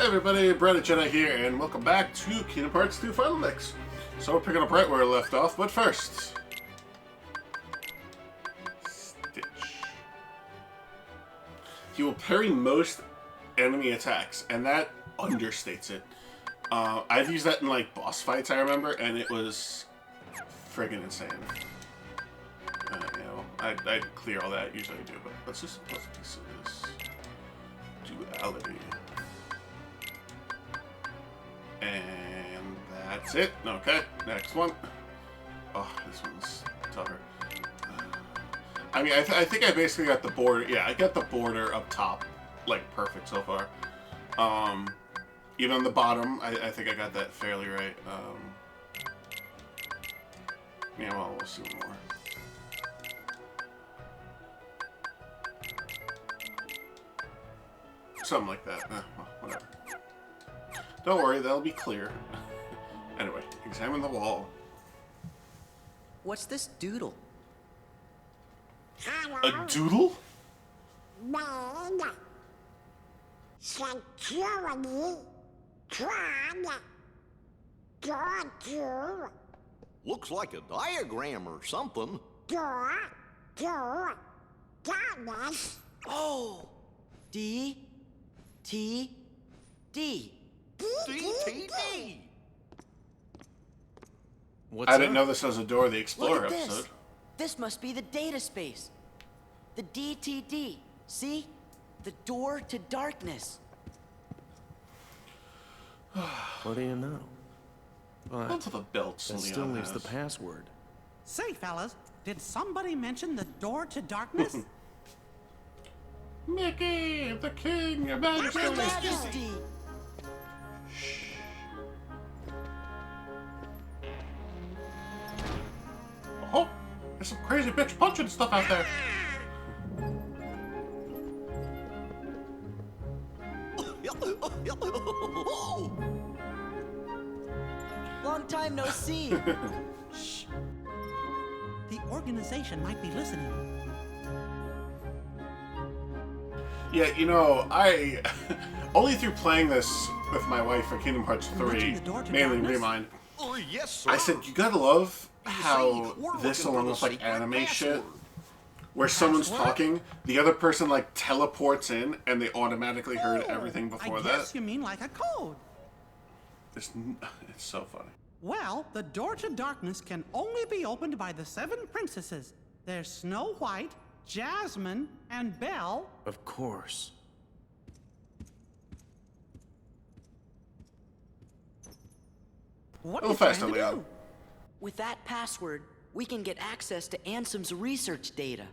Hey everybody, BriDaJedi here, and welcome back to Kingdom Hearts 2 Final Mix. So we're picking up right where we left off, but first... Stitch. He will parry most enemy attacks, and that understates it. I've used that in like boss fights, I remember, and it was friggin' insane. I clear all that, usually I do, but let's just piece of this. Duality. And that's it. Okay, next one. Oh, this one's tougher. I mean, I think I basically got the border. Yeah, I got the border up top, like, perfect so far. Even on the bottom, I think I got that fairly right. Yeah, well, we'll see more. Something like that. Well, whatever. Don't worry, that'll be clear. Anyway, examine the wall. What's this doodle? A doodle? Looks like a diagram or something. Oh! D. T. D. DTD. I didn't know this was a Dora the Explorer Look at episode. This must be the data space. The DTD. See? The door to darkness. What do you know? Both of the belts That still leaves the password. Say, fellas, did somebody mention the door to darkness? Mickey, the king, your majesty. Your Majesty! Oh, there's some crazy bitch punching stuff out there. Long time no see. Shh. The organization might be listening. Yeah, you know, I only through playing this with my wife for Kingdom Hearts 3, mainly Remind, Yes, sir. I said, you gotta love You how see, we're this, looking for along the with like secret anime shit, password. where someone's Password? talking, the other person like teleports in, and they automatically heard everything before I that. guess you mean like a code. It's so funny. Well, the door to darkness can only be opened by the 7 princesses. There's Snow White, Jasmine, and Belle. Of course. What A are you little trying faster, to Leon. do? With that password, we can get access to Ansem's research data.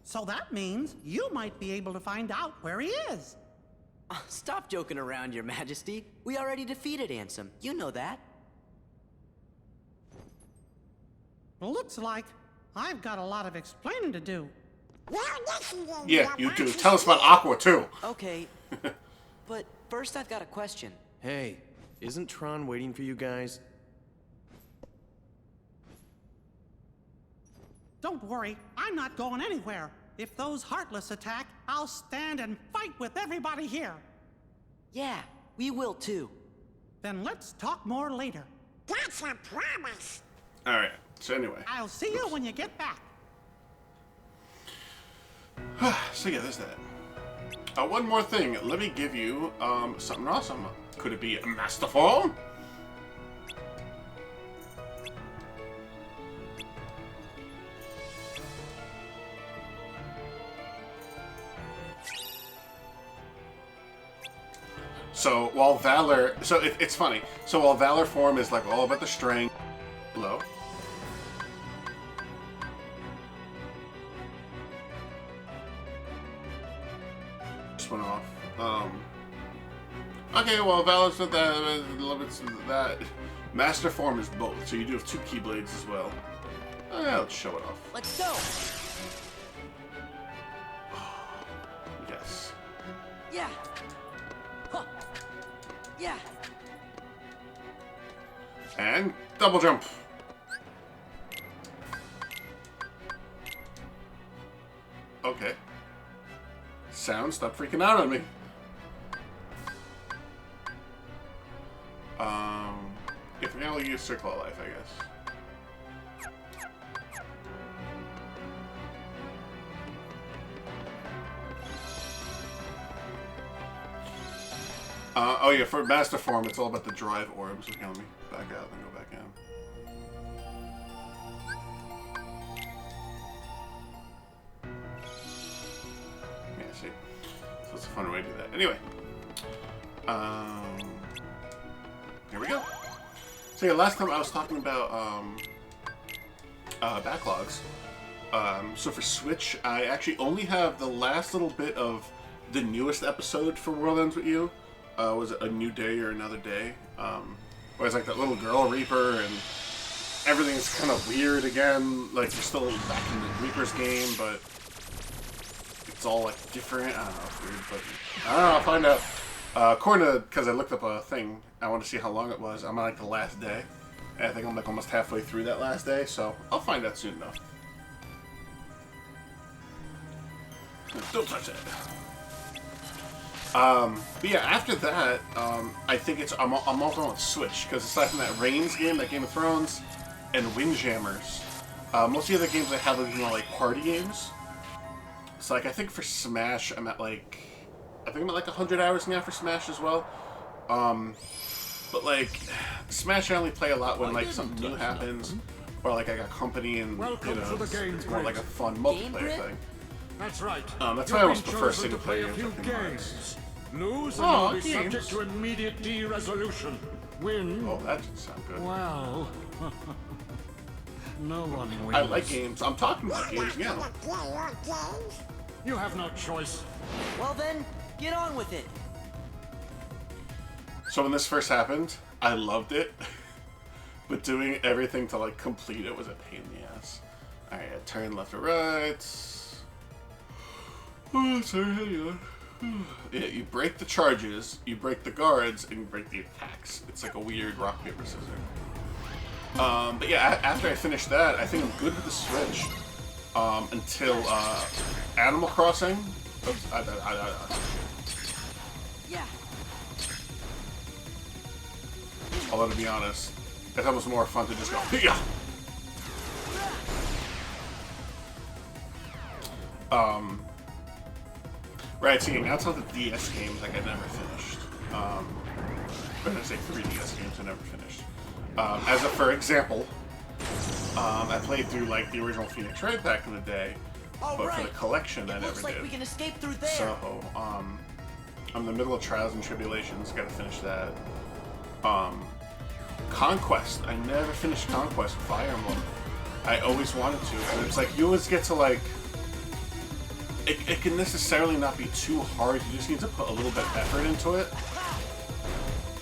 So that means you might be able to find out where he is. Stop joking around, Your Majesty. We already defeated Ansem. You know that. Looks like I've got a lot of explaining to do. Yeah, you do. Tell us about Aqua too. Okay. But first I've got a question. Hey, isn't Tron waiting for you guys? Don't worry, I'm not going anywhere. If those Heartless attack, I'll stand and fight with everybody here. Yeah, we will too. Then let's talk more later. That's a promise. Alright, so anyway. I'll see you when you get back. So yeah, there's that. One more thing. Let me give you something awesome. Could it be a Master Form? So while Valor, it's funny. So while Valor form is like all about the strength, low. Just went off. Okay, well Valor's with that. Master form is both, so you do have 2 Keyblades as well. Let's show it off. Let's go. Yes. Yeah. Huh. Yeah. And double jump. Okay. Sound, stop freaking out on me. If we're gonna use Circle of Life, I guess. Oh yeah, for Master Form, it's all about the drive orbs. Okay, let me back out and go back in. Yeah, see. So it's a fun way to do that. Anyway. Here we go. So yeah, last time I was talking about backlogs. So for Switch, I actually only have the last little bit of the newest episode for World Ends With You. Was it A New Day or Another Day? Where it's like that little girl Reaper and everything's kind of weird again. Like you're still back in the Reaper's game, but it's all like different. I don't know, it's weird, but I don't know, I'll find out. According to, because I looked up a thing, I want to see how long it was. I'm on like the last day. And I think I'm like almost halfway through that last day, so I'll find out soon enough. Don't touch that. But yeah, after that, I think I'm also on Switch, because aside from that Reigns game, that Game of Thrones, and Windjammers, most of the other games I have are more like party games. So like I think for Smash, I'm at like 100 hours now for Smash as well. But like Smash I only play a lot when like something new happens, or like I got company and it's more like a fun multiplayer thing. That's right. That's why I almost prefer single player games. Lose and you'll be subject to immediate de-resolution. Win. Oh, that doesn't sound good. Well, no one wins. I like games. I'm talking about games again. You have no choice. Well then, get on with it. So when this first happened, I loved it, but doing everything to like complete it was a pain in the ass. All right, turn left or right. Oh, sorry, hang on. Yeah, you break the charges, you break the guards, and you break the attacks. It's like a weird rock, paper, scissors. But yeah, after I finish that, I think I'm good with the Switch. Until Animal Crossing. Oops, Yeah. Although to be honest, it's almost more fun to just go, yeah. Right, see, outside the DS games, like I never finished. When I say 3DS games, I never finished. For example, I played through like the original Phoenix Wright back in the day, but for the collection, I never Looks like did. we can escape through there. So, I'm in the middle of Trials and Tribulations. Got to finish that. Conquest. I never finished Conquest with Fire Emblem. I always wanted to, and it's like you always get to like. It can necessarily not be too hard. You just need to put a little bit of effort into it.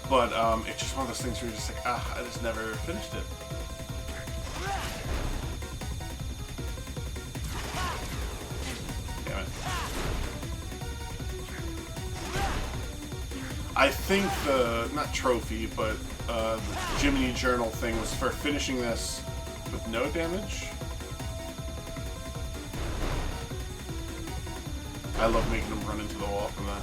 But it's just one of those things where you're just like, I just never finished it. Damn it. I think the, not trophy, but the Jiminy Journal thing was for finishing this with no damage. I love making him run into the wall from that.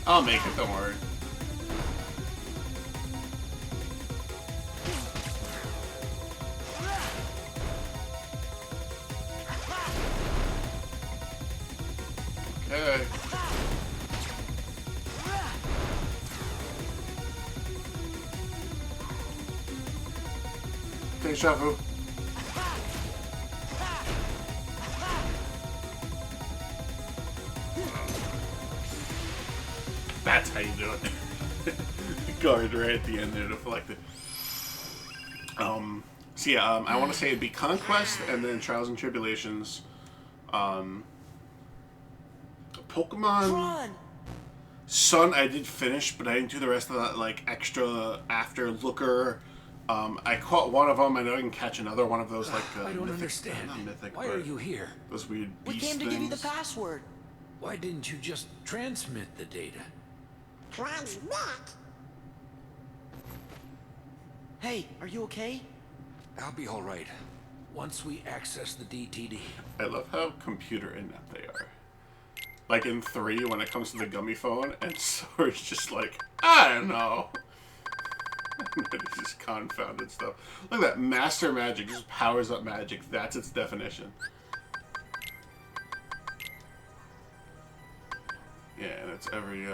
I'll make it, don't worry. Okay. Deja vu. That's how you do it. Guard right at the end there to deflect it. So yeah, I want to say it'd be Conquest and then Trials and Tribulations. Pokemon Tron. Sun I did finish, but I didn't do the rest of that like extra after looker I caught one of them. I know I can catch another one of those, like, I don't mythic, understand. not mythic, Why but are you here? those weird We beast came to things. give you the password. Why didn't you just transmit the data? Transmit? Hey, are you okay? I'll be all right once we access the DTD. I love how computer inept they are. Like in 3, when it comes to the gummy phone, and Sword's just like, I don't know. It's just confounded stuff. Look at that. Master magic just powers up magic. That's its definition. Yeah, and it's every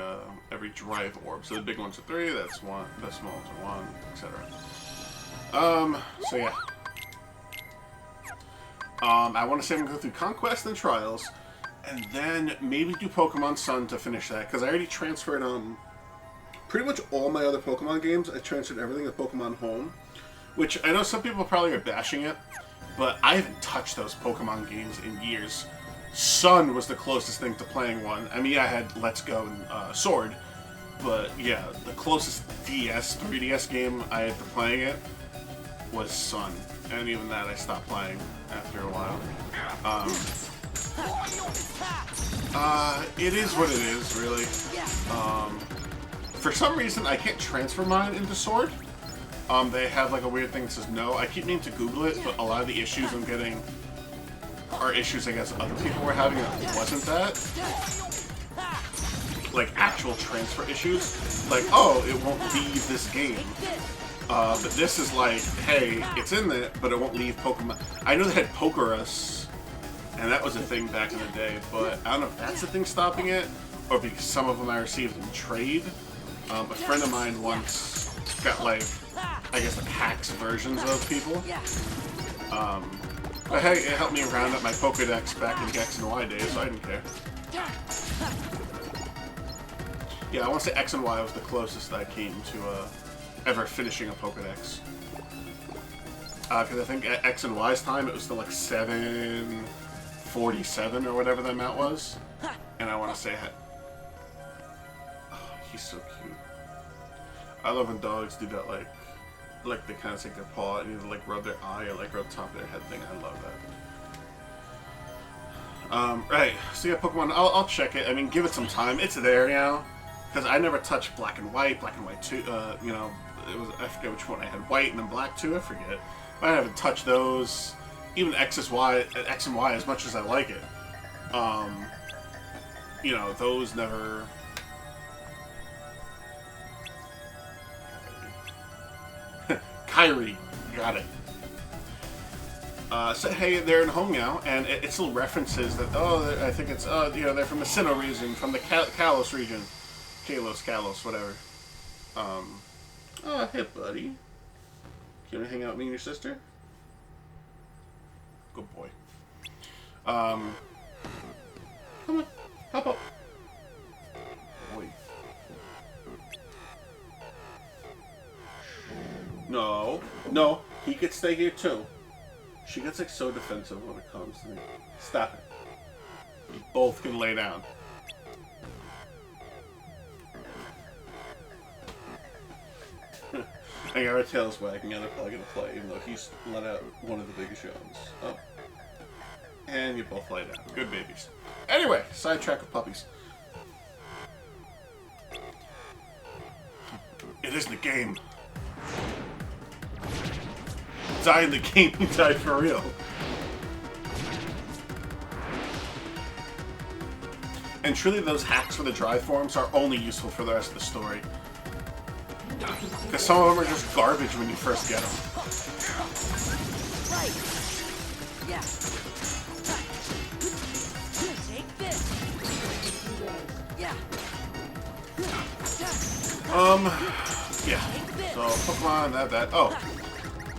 drive orb. So the big ones are 3, that's 1, the small ones are 1, etc. So yeah. I want to say I'm going to go through Conquest and Trials, and then maybe do Pokemon Sun to finish that, because I already transferred pretty much all my other Pokemon games. I transferred everything to Pokemon Home, which I know some people probably are bashing it, but I haven't touched those Pokemon games in years. Sun was the closest thing to playing one. I mean, I had Let's Go and Sword, but yeah, the closest 3DS game I had to playing it was Sun, and even that I stopped playing after a while. It is what it is, really. For some reason, I can't transfer mine into Sword. They have like a weird thing that says no. I keep meaning to Google it, but a lot of the issues I'm getting are issues I guess other people were having that wasn't that. Like actual transfer issues. Like, oh, it won't leave this game. But this is like, hey, it's in there, but it won't leave Pokemon. I know they had Pokerus, and that was a thing back in the day, but I don't know if that's the thing stopping it, or because some of them I received in trade. A friend of mine once got like, I guess like hacks versions of people. But hey, it helped me round up my Pokedex back in the X and Y days, so I didn't care. Yeah, I want to say X and Y was the closest I came to ever finishing a Pokedex. Because I think at X and Y's time it was still like 747 or whatever the amount was. And I want to say, oh, he's so cute. I love when dogs do that, like they kind of take their paw and either like rub their eye or like rub top of their head thing. I love that. Right, so yeah, Pokemon, I'll check it. I mean, give it some time. It's there now. Because I never touched Black and White 2, you know, it was, I forget which one I had, White and then Black 2, I forget. But I haven't touched those. Even X and Y, as much as I like it. You know, those never... Kyrie, got it. So hey, they're in home now, and it still references that, oh, I think it's, you know, they're from the Sinnoh region, from the Kalos region. Kalos, whatever. Oh, hey, buddy. You wanna hang out with me and your sister? Good boy. Come on, hop up. Boy. No, he could stay here too. She gets like so defensive when it comes to me. Stop it. You both can lay down. I got our tails wagging, and they're probably gonna play, even though he's let out one of the biggest yawns. Oh. And you both lay down. Good babies. Anyway, sidetrack of puppies. It isn't a game. Die in the game, you die for real. And truly, those hacks for the drive forms are only useful for the rest of the story. Because some of them are just garbage when you first get them. Right. Yeah. Take this. Yeah. Yeah. So, Pokemon, that. Oh.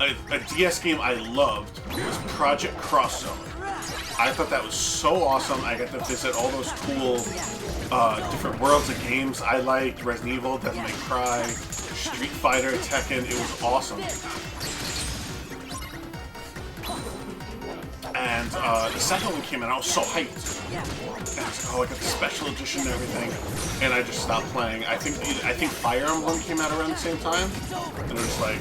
A DS game I loved was Project Cross Zone. I thought that was so awesome. I got to visit all those cool different worlds of games I liked. Resident Evil, Devil May Cry, Street Fighter, Tekken. It was awesome. And the second one came out, I was so hyped. And I was like, oh, I got the special edition and everything. And I just stopped playing. I think Fire Emblem came out around the same time. And it was like,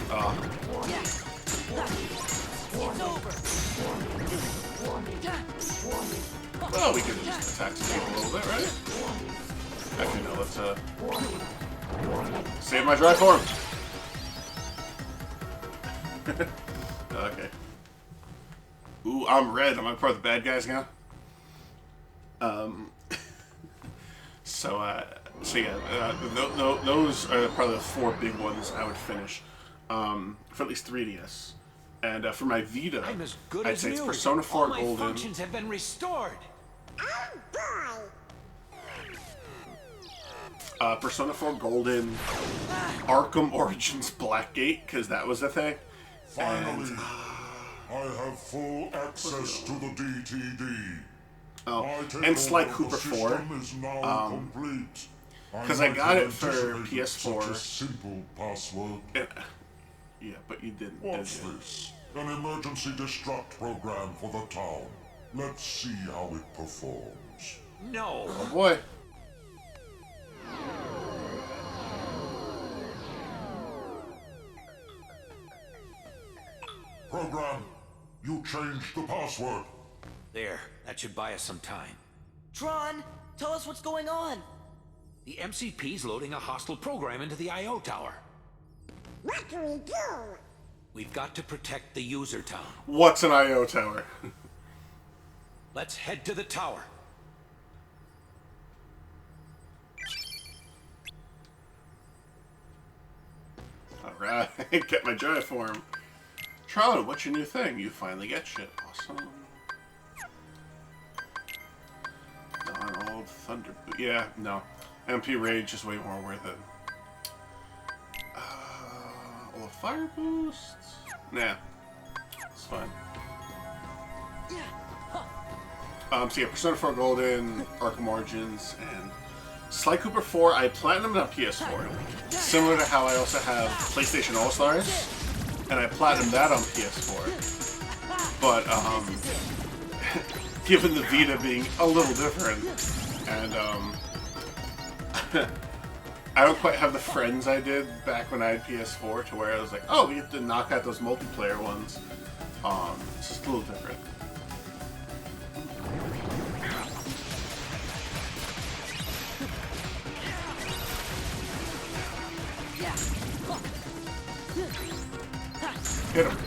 well, we could just attack some people a little bit, right? Actually, no, let's save my dry form. Okay. Ooh, I'm red. Am I part of the bad guys now? So yeah, those are probably the 4 big ones I would finish for at least 3DS. And for my Vita, I'm as good I'd as say it's new. Persona 4 All my Golden. functions have been restored. Oh boy! Persona 4 Golden, Arkham Origins Blackgate, because that was the thing. Finally, I have full access to the DTD. Oh, My and Sly takeover of Cooper the 4. system is now complete. 'cause I might got have it for anticipated PS4. Such a simple password. Yeah, but you didn't. What's did you? this? An emergency destruct program for the town. Let's see how it performs. No. Oh boy. Program, you changed the password. There, that should buy us some time. Tron, tell us what's going on. The MCP's loading a hostile program into the I.O. tower. What do we do? We've got to protect the user town. What's an I.O. tower? Let's head to the tower. Alright, get my dry form. Tron, what's your new thing? You finally get shit. Awesome. Donald, Thunder... Yeah, no. MP Rage is way more worth it. All the fire boosts? Nah. It's fine. So yeah, Persona 4 Golden, Arkham Origins, and Sly Cooper 4, I platinumed on PS4. Similar to how I also have PlayStation All-Stars, and I platinumed that on PS4. But, given the Vita being a little different, and, I don't quite have the friends I did back when I had PS4 to where I was like, oh, we have to knock out those multiplayer ones. It's just a little different. Hit him.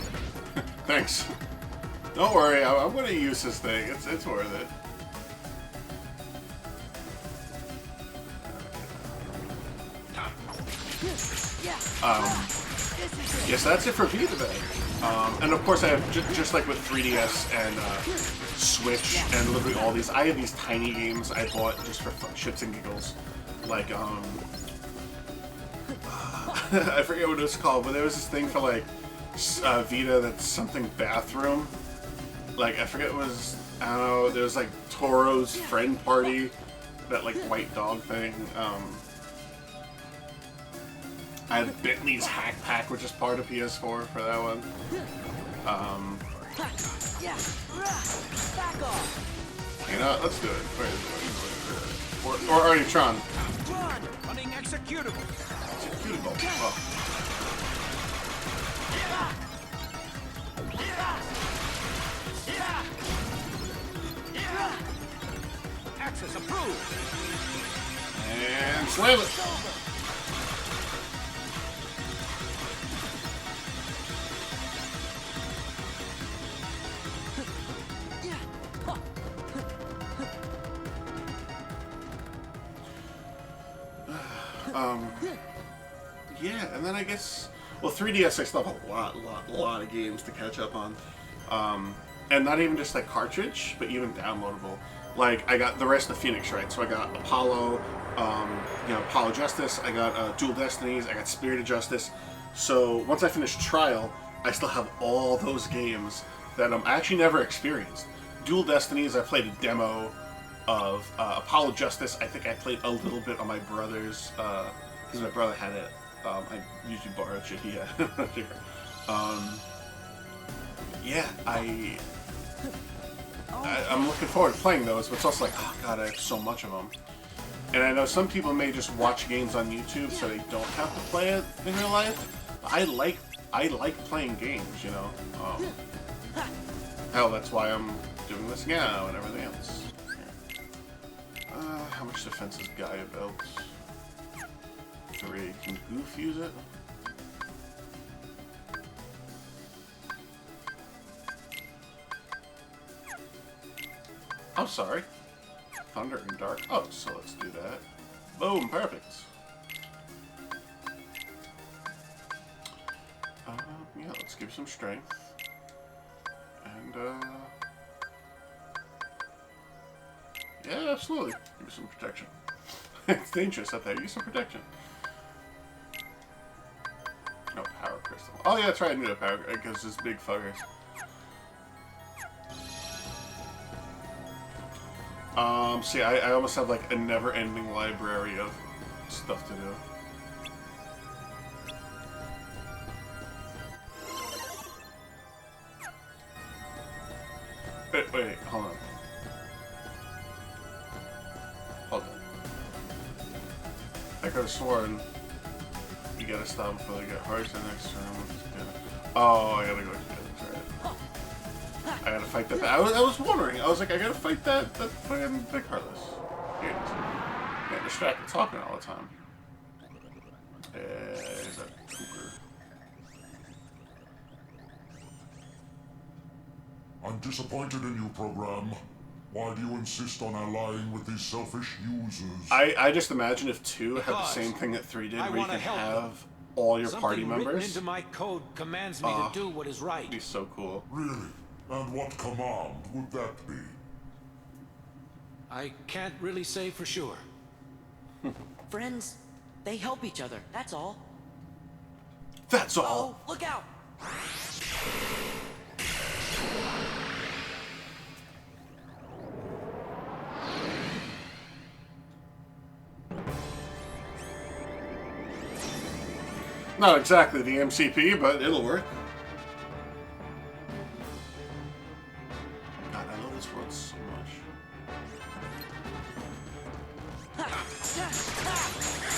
Thanks. Don't worry, I'm gonna use this thing. It's worth it. Yes, that's it for Vita then. And of course I have, just like with 3DS and Switch and literally all these, I have these tiny games I bought just for shits and giggles. Like, I forget what it was called, but there was this thing for like Vita that's something bathroom. Like, I forget what it was, I don't know, there was like Toro's Friend Party, that like white dog thing. I had Bentley's Hack Pack, which is part of PS4 for that one. You know, let's do it. Where is it? Or already Tron. Running executable. Executable. Oh. Access approved. And slam it. Yeah, and then I guess, well, 3DS I still have a lot of games to catch up on. And not even just like cartridge, but even downloadable. Like, I got the rest of Phoenix, right? So I got Apollo, Apollo Justice, I got Dual Destinies, I got Spirit of Justice. So once I finish Trial, I still have all those games that I actually never experienced. Dual Destinies, I played a demo of Apollo Justice. I think I played a little bit on my brother's, because my brother had it. I usually borrow shit he had. Yeah, I'm looking forward to playing those, but it's also like, oh god, I have so much of them. And I know some people may just watch games on YouTube so they don't have to play it in real life. I like playing games, you know. Hell, that's why I'm doing this now and everything else. How much defense is Gaia built? 3. Can Goof use it? Oh, sorry. Thunder and Dark. Oh, so let's do that. Boom, perfect. Yeah, let's give some strength. And, yeah, absolutely. Give some protection. It's dangerous out there. Use some protection. No, power crystal. Oh, yeah, that's right. I knew a power because it's big fuckers. See, I almost have like a never-ending library of stuff to do. Wait, hold on. Hold on. I could have sworn you gotta stop before they get harsh the next turn. Oh, I gotta go together. That's right. I gotta fight that. I was wondering. I was like, I gotta fight that fucking big heartless. Here it is. Get distracted talking all the time. Is that Cooper? I'm disappointed in you, program. Why do you insist on allying with these selfish users? I just imagine if 2 had the same thing that 3 did, where you can have all your party Something written members. into my code commands me to do what is right. It'd be so cool. Really? And what command would that be? I can't really say for sure. Friends, they help each other, that's all. That's all. Oh, look out! Not exactly the MCP, but it'll work. God, I love this world so much.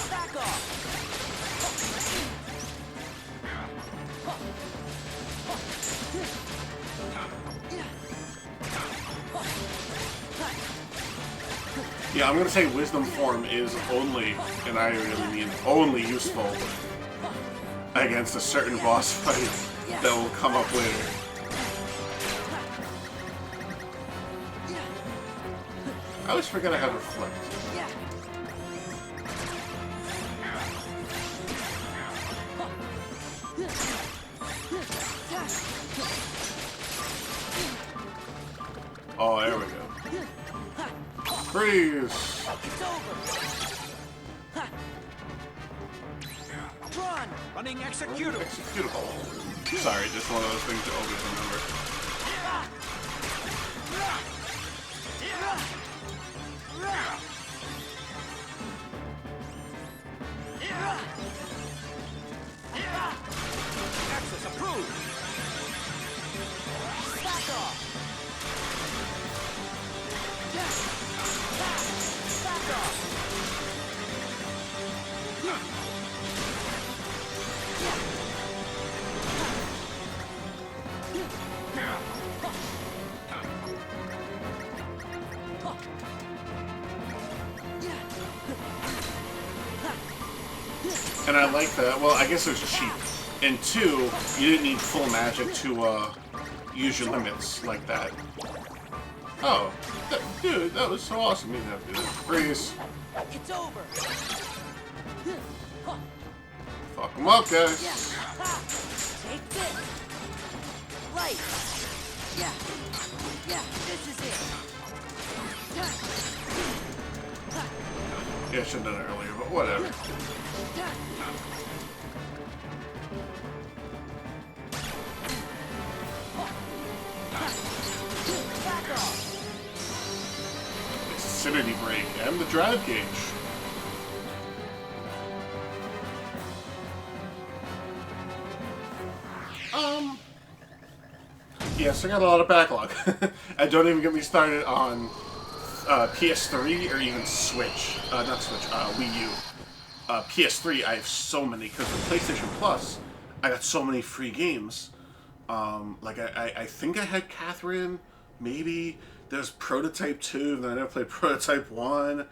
Back off! Yeah, I'm gonna say Wisdom Form is only, and I really mean only, useful against a certain boss fight that will come up later. I always forget I have Reflect. Oh, there we go. Freeze! It's over! Tron! Running executable. Executable. Sorry, just one of those things to always remember. Access approved. Back off! Back off! And I like that. Well, I guess it was cheap. And 2, you didn't need full magic to use your limits like that. Oh, dude, that was so awesome. You didn't have to do that. Freeze. It's over! Fuck them up, guys. Take this! Right! Yeah! Yeah, this is it! Yeah, I should have done it earlier, but whatever. Back off! Acidity break and the drive gauge. Yes, I got a lot of backlog. And don't even get me started on PS3 or even Switch. Not Switch, Wii U. PS3, I have so many, because with PlayStation Plus, I got so many free games. Like, I think I had Catherine, maybe. There's Prototype 2, then I never played Prototype 1,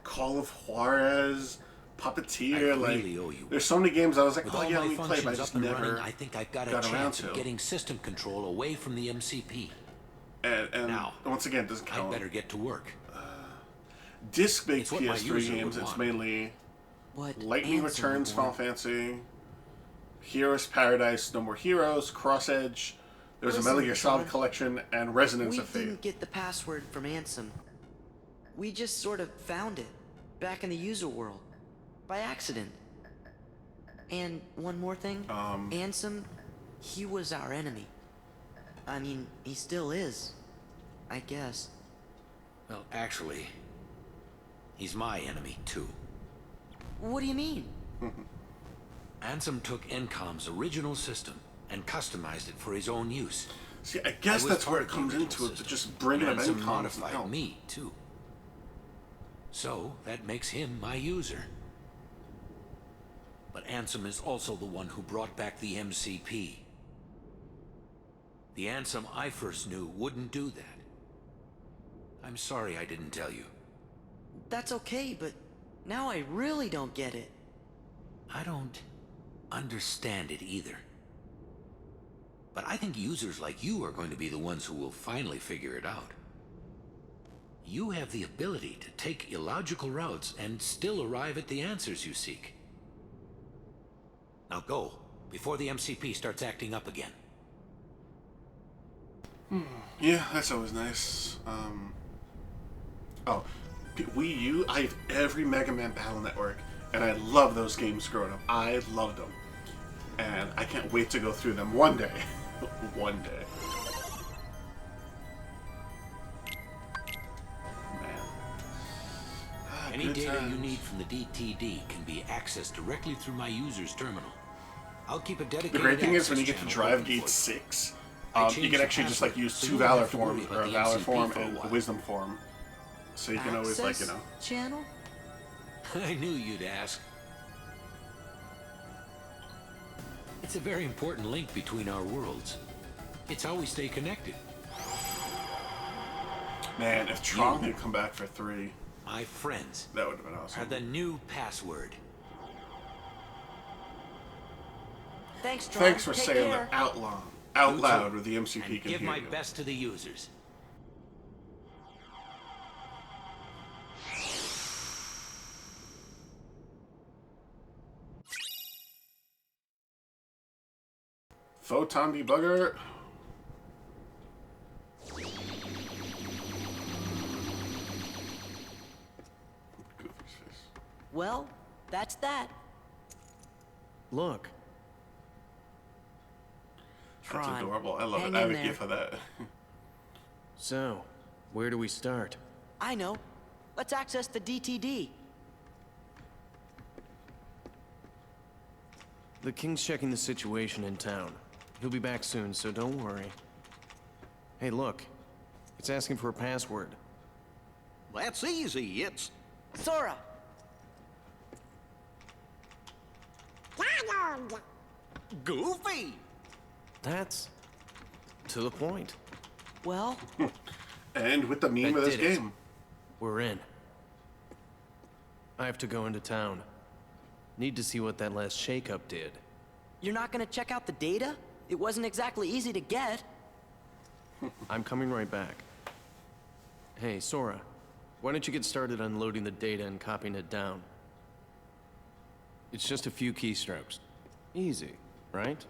Call of Juarez, Puppeteer, I like, really owe you. there's so many games I was like, With oh all yeah, my let me play, but I functions just up and never running, I think I've got a got around chance to. of getting system control away from the MCP. And Now, once again, it doesn't I'd count. better get to work. Disc-based It's what my PS3 user games, would it's want. mainly What Lightning Ansem Returns, would Final want. Fantasy, Heroes Paradise, No More Heroes, Cross Edge. There's a Listen, Metal Gear Solid Tron, collection and Resonance We of Fate. didn't get the password from Ansem. We just sort of found it, back in the user world, by accident. And one more thing, Ansem, he was our enemy. I mean, he still is, I guess. Well, actually, he's my enemy, too. What do you mean? Ansem took Encom's original system and customized it for his own use. See, I guess I was that's where part it of the comes original into it, to system, just bringing and them in Ansem comics and modified help. me, too. So, that makes him my user. But Ansem is also the one who brought back the MCP. The Ansem I first knew wouldn't do that. I'm sorry I didn't tell you. That's okay, but now I really don't get it. I don't understand it either. But I think users like you are going to be the ones who will finally figure it out. You have the ability to take illogical routes and still arrive at the answers you seek. Now go, before the MCP starts acting up again. Yeah, that's always nice. Oh, Wii U, I have every Mega Man Battle Network, and I love those games growing up. I loved them. And I can't wait to go through them one day. One day. Man. Any Good data you times. need from the DTD can be accessed directly through my user's terminal. I'll keep a The dedicated great thing is when you access get to channel drive open Gate for you. 6, I you changed can the actually just like password, use so two you don't Valor have to worry forms, about or a the Valor MCP form for a and a while. Wisdom form. So you can always, like, you know. Channel? I knew you'd ask. It's a very important link between our worlds. It's how we stay connected. Man, if Tron had come back for 3, My friends that would have been are awesome. the new password. Thanks, Tron. Thanks for Take saying care. that out loud You where the MCP And can give hear my you. best to the users. Photon debugger. Goofy's face. Well, that's that. Look, That's Tron, adorable. I love hang it. I have in a there. gif of that. so, where do we start? I know. Let's access the DTD. The King's checking the situation in town. He'll be back soon, so don't worry. Hey, look. It's asking for a password. That's easy. It's Sora! Donald. Goofy. That's to the point. Well, And with the meme I of this did it. game. We're in. I have to go into town. Need to see what that last shakeup did. you're not gonna check out the data? It wasn't exactly easy to get. I'm coming right back. Hey, Sora. Why don't you get started unloading the data and copying it down? It's just a few keystrokes. Easy, right?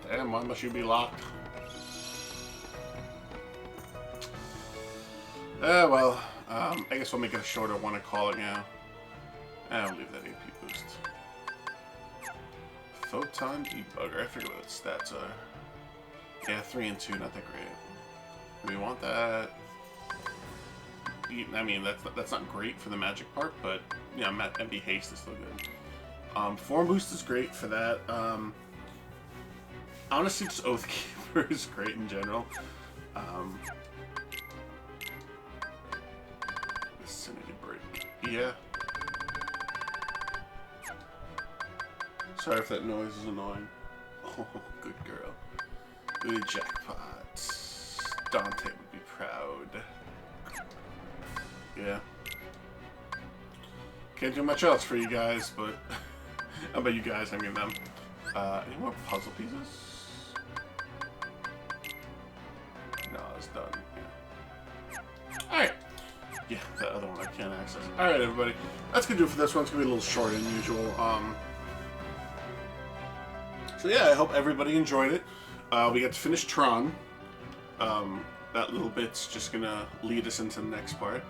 Damn, why must you be locked? Well, I guess we'll make it a shorter one to call it now. I'll leave that AP boost. Photon debugger. I forget what its stats are. Yeah, 3 and 2, not that great. Do we want that? I mean, that's not great for the magic part, but you know, MB haste is still good. Form boost is great for that. Honestly, just Oathkeeper is great in general. Vicinity break. Yeah. Sorry if that noise is annoying. Oh, good girl. The jackpot. Dante would be proud. Yeah. Can't do much else for you guys, but... by you guys, I mean them. Any more puzzle pieces? No, it's done. Yeah. Alright. Yeah, the other one I can't access. Alright, everybody. That's gonna do it for this one. It's gonna be a little shorter than usual. So yeah, I hope everybody enjoyed it. We got to finish Tron. That little bit's just gonna lead us into the next part.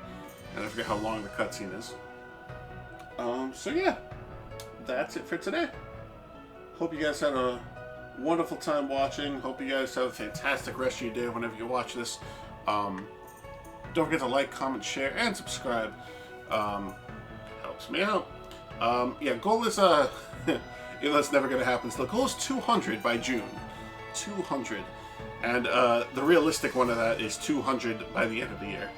And I forget how long the cutscene is. So yeah, that's it for today. Hope you guys had a wonderful time watching. Hope you guys have a fantastic rest of your day whenever you watch this. Don't forget to like, comment, share, and subscribe. Helps me out. Yeah, goal is you know, that's never gonna happen. So the goal is 200 by June. 200. And the realistic one of that is 200 by the end of the year.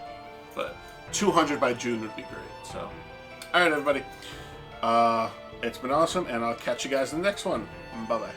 But 200 by June would be great. So, alright everybody. It's been awesome, and I'll catch you guys in the next one. Bye-bye.